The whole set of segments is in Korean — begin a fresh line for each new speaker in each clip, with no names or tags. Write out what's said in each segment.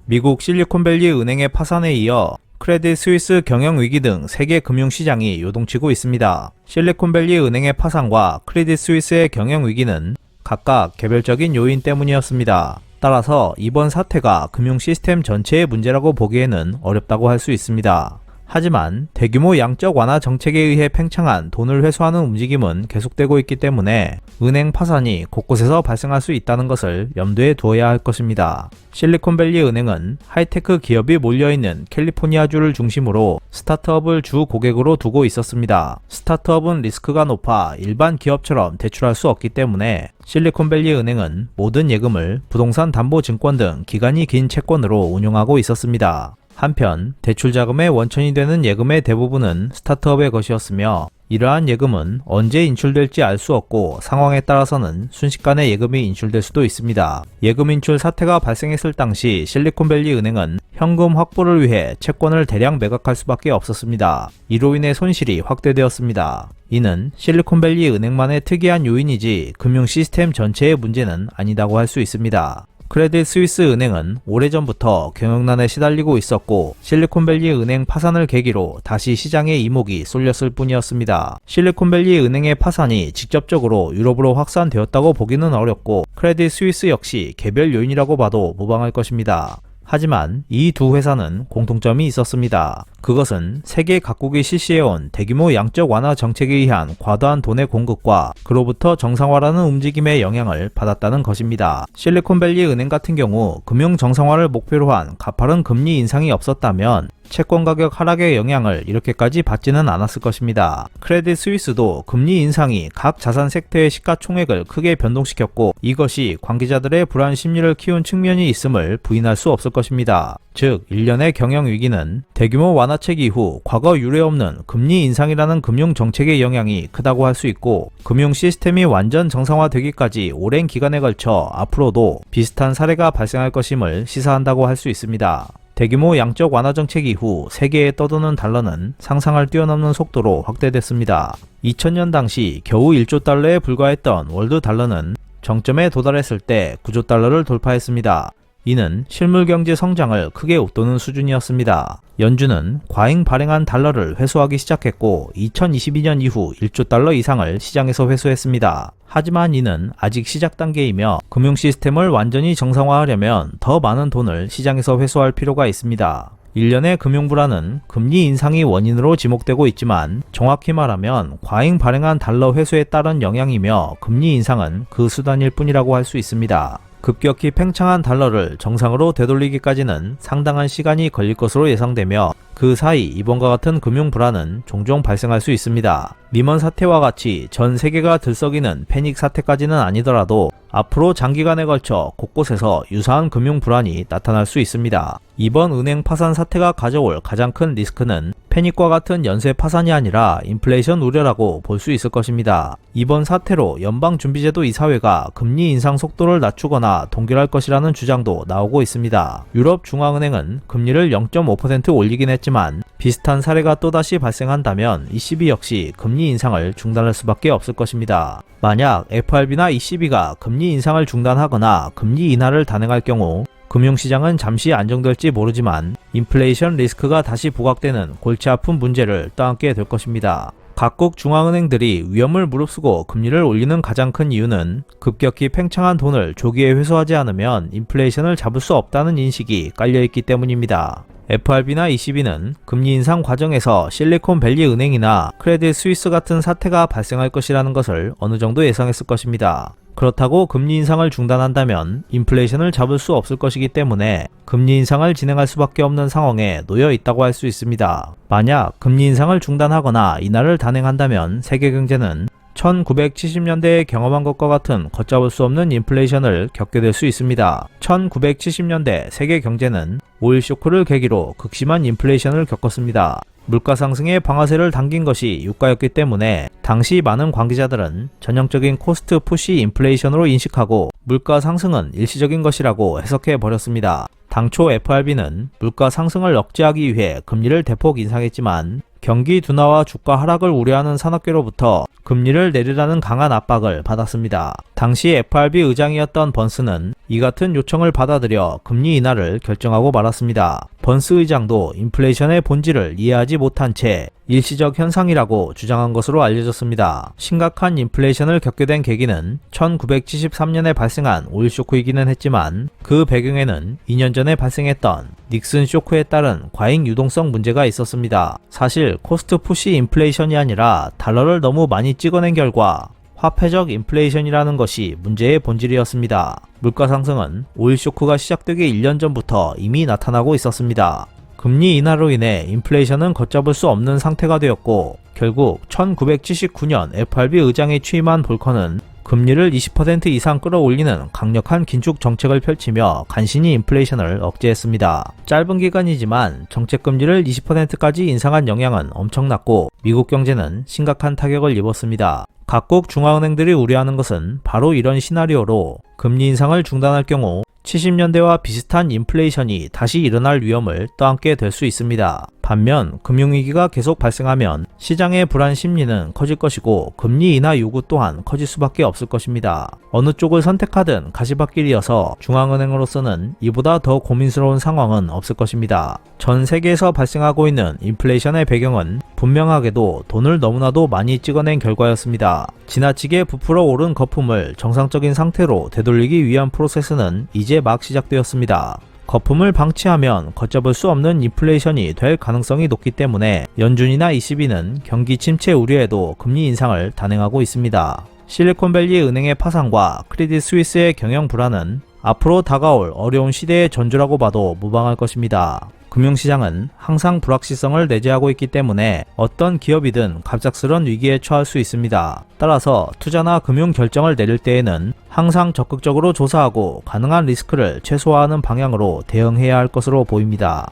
미국 실리콘밸리 은행의 파산에 이어 크레딧 스위스 경영위기 등 세계 금융시장이 요동치고 있습니다. 실리콘밸리 은행의 파산과 크레딧 스위스의 경영위기는 각각 개별적인 요인 때문이었습니다. 따라서 이번 사태가 금융 시스템 전체의 문제라고 보기에는 어렵다고 할 수 있습니다. 하지만 대규모 양적 완화 정책에 의해 팽창한 돈을 회수하는 움직임은 계속되고 있기 때문에 은행 파산이 곳곳에서 발생할 수 있다는 것을 염두에 두어야 할 것입니다. 실리콘밸리 은행은 하이테크 기업이 몰려있는 캘리포니아주를 중심으로 스타트업을 주 고객으로 두고 있었습니다. 스타트업은 리스크가 높아 일반 기업처럼 대출할 수 없기 때문에 실리콘밸리 은행은 모든 예금을 부동산 담보증권 등 기간이 긴 채권으로 운용하고 있었습니다. 한편 대출 자금의 원천이 되는 예금의 대부분은 스타트업의 것이었으며 이러한 예금은 언제 인출될지 알 수 없고 상황에 따라서는 순식간에 예금이 인출될 수도 있습니다. 예금 인출 사태가 발생했을 당시 실리콘밸리 은행은 현금 확보를 위해 채권을 대량 매각할 수밖에 없었습니다. 이로 인해 손실이 확대되었습니다. 이는 실리콘밸리 은행만의 특이한 요인이지 금융 시스템 전체의 문제는 아니다고 할 수 있습니다. 크레딧 스위스 은행은 오래전부터 경영난에 시달리고 있었고 실리콘밸리 은행 파산을 계기로 다시 시장의 이목이 쏠렸을 뿐이었습니다. 실리콘밸리 은행의 파산이 직접적으로 유럽으로 확산되었다고 보기는 어렵고 크레딧 스위스 역시 개별 요인이라고 봐도 무방할 것입니다. 하지만 이 두 회사는 공통점이 있었습니다. 그것은 세계 각국이 실시해온 대규모 양적 완화 정책에 의한 과도한 돈의 공급과 그로부터 정상화라는 움직임의 영향을 받았다는 것입니다. 실리콘밸리 은행 같은 경우 금융 정상화를 목표로 한 가파른 금리 인상이 없었다면 채권 가격 하락의 영향을 이렇게까지 받지는 않았을 것입니다. 크레딧 스위스도 금리 인상이 각 자산 섹터의 시가총액을 크게 변동시켰고 이것이 관계자들의 불안 심리를 키운 측면이 있음을 부인할 수 없을 것입니다. 즉 일련의 경영위기는 대규모 완화책 이후 과거 유례 없는 금리 인상이라는 금융 정책의 영향이 크다고 할 수 있고 금융 시스템이 완전 정상화되기까지 오랜 기간에 걸쳐 앞으로도 비슷한 사례가 발생할 것임을 시사한다고 할 수 있습니다. 대규모 양적 완화 정책 이후 세계에 떠도는 달러는 상상을 뛰어넘는 속도로 확대됐습니다. 2000년 당시 겨우 1조 달러에 불과했던 월드 달러는 정점에 도달했을 때 9조 달러를 돌파했습니다. 이는 실물 경제 성장을 크게 웃도는 수준이었습니다. 연준은 과잉 발행한 달러를 회수하기 시작했고 2022년 이후 1조 달러 이상을 시장에서 회수했습니다. 하지만 이는 아직 시작 단계이며 금융 시스템을 완전히 정상화하려면 더 많은 돈을 시장에서 회수할 필요가 있습니다. 일련의 금융 불안은 금리 인상이 원인으로 지목되고 있지만 정확히 말하면 과잉 발행한 달러 회수에 따른 영향이며 금리 인상은 그 수단일 뿐이라고 할 수 있습니다. 급격히 팽창한 달러를 정상으로 되돌리기까지는 상당한 시간이 걸릴 것으로 예상되며 그 사이 이번과 같은 금융 불안은 종종 발생할 수 있습니다. 리먼 사태와 같이 전 세계가 들썩이는 패닉 사태까지는 아니더라도 앞으로 장기간에 걸쳐 곳곳에서 유사한 금융 불안이 나타날 수 있습니다. 이번 은행 파산 사태가 가져올 가장 큰 리스크는 패닉과 같은 연쇄 파산이 아니라 인플레이션 우려라고 볼 수 있을 것입니다. 이번 사태로 연방준비제도 이사회가 금리 인상 속도를 낮추거나 동결할 것이라는 주장도 나오고 있습니다. 유럽 중앙은행은 금리를 0.5% 올리긴 했지만 비슷한 사례가 또다시 발생한다면 ECB 역시 금리 인상을 중단할 수밖에 없을 것입니다. 만약 FRB나 ECB가 금리 인상을 중단하거나 금리 인하를 단행할 경우 금융시장은 잠시 안정될지 모르지만 인플레이션 리스크가 다시 부각되는 골치 아픈 문제를 떠안게 될 것입니다. 각국 중앙은행들이 위험을 무릅쓰고 금리를 올리는 가장 큰 이유는 급격히 팽창한 돈을 조기에 회수하지 않으면 인플레이션을 잡을 수 없다는 인식이 깔려있기 때문입니다. FRB나 ECB는 금리 인상 과정에서 실리콘밸리 은행이나 크레딧 스위스 같은 사태가 발생할 것이라는 것을 어느 정도 예상했을 것입니다. 그렇다고 금리 인상을 중단한다면 인플레이션을 잡을 수 없을 것이기 때문에 금리 인상을 진행할 수밖에 없는 상황에 놓여 있다고 할 수 있습니다. 만약 금리 인상을 중단하거나 인하를 단행한다면 세계 경제는 1970년대에 경험한 것과 같은 걷잡을 수 없는 인플레이션을 겪게 될 수 있습니다. 1970년대 세계 경제는 오일 쇼크를 계기로 극심한 인플레이션을 겪었습니다. 물가 상승의 방아쇠를 당긴 것이 유가였기 때문에 당시 많은 관계자들은 전형적인 코스트 푸시 인플레이션으로 인식하고 물가 상승은 일시적인 것이라고 해석해 버렸습니다. 당초 FRB는 물가 상승을 억제하기 위해 금리를 대폭 인상했지만 경기 둔화와 주가 하락을 우려하는 산업계로부터 금리를 내리라는 강한 압박을 받았습니다. 당시 FRB 의장이었던 번스는 이 같은 요청을 받아들여 금리 인하를 결정하고 말았습니다. 번스 의장도 인플레이션의 본질을 이해하지 못한 채 일시적 현상이라고 주장한 것으로 알려졌습니다. 심각한 인플레이션을 겪게 된 계기는 1973년에 발생한 오일 쇼크이기는 했지만 그 배경에는 2년 전에 발생했던 닉슨 쇼크에 따른 과잉 유동성 문제가 있었습니다. 사실 코스트 푸시 인플레이션이 아니라 달러를 너무 많이 찍어낸 결과 화폐적 인플레이션이라는 것이 문제의 본질이었습니다. 물가 상승은 오일 쇼크가 시작되기 1년 전부터 이미 나타나고 있었습니다. 금리 인하로 인해 인플레이션은 걷잡을 수 없는 상태가 되었고 결국 1979년 FRB 의장이 취임한 볼커는 금리를 20% 이상 끌어올리는 강력한 긴축 정책을 펼치며 간신히 인플레이션을 억제했습니다. 짧은 기간이지만 정책 금리를 20%까지 인상한 영향은 엄청났고 미국 경제는 심각한 타격을 입었습니다. 각국 중앙은행들이 우려하는 것은 바로 이런 시나리오로 금리 인상을 중단할 경우 70년대와 비슷한 인플레이션이 다시 일어날 위험을 떠안게 될 수 있습니다. 반면 금융위기가 계속 발생하면 시장의 불안 심리는 커질 것이고 금리 인하 요구 또한 커질 수밖에 없을 것입니다. 어느 쪽을 선택하든 가시밭길이어서 중앙은행으로서는 이보다 더 고민스러운 상황은 없을 것입니다. 전 세계에서 발생하고 있는 인플레이션의 배경은 분명하게도 돈을 너무나도 많이 찍어낸 결과였습니다. 지나치게 부풀어 오른 거품을 정상적인 상태로 되돌리기 위한 프로세스는 이제 막 시작되었습니다. 거품을 방치하면 걷잡을 수 없는 인플레이션이 될 가능성이 높기 때문에 연준이나 ECB는 경기 침체 우려에도 금리 인상을 단행하고 있습니다. 실리콘밸리 은행의 파산과 크레딧 스위스의 경영 불안은 앞으로 다가올 어려운 시대의 전조라고 봐도 무방할 것입니다. 금융시장은 항상 불확실성을 내재하고 있기 때문에 어떤 기업이든 갑작스런 위기에 처할 수 있습니다. 따라서 투자나 금융 결정을 내릴 때에는 항상 적극적으로 조사하고 가능한 리스크를 최소화하는 방향으로 대응해야 할 것으로 보입니다.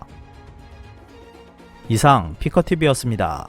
이상 피커TV였습니다.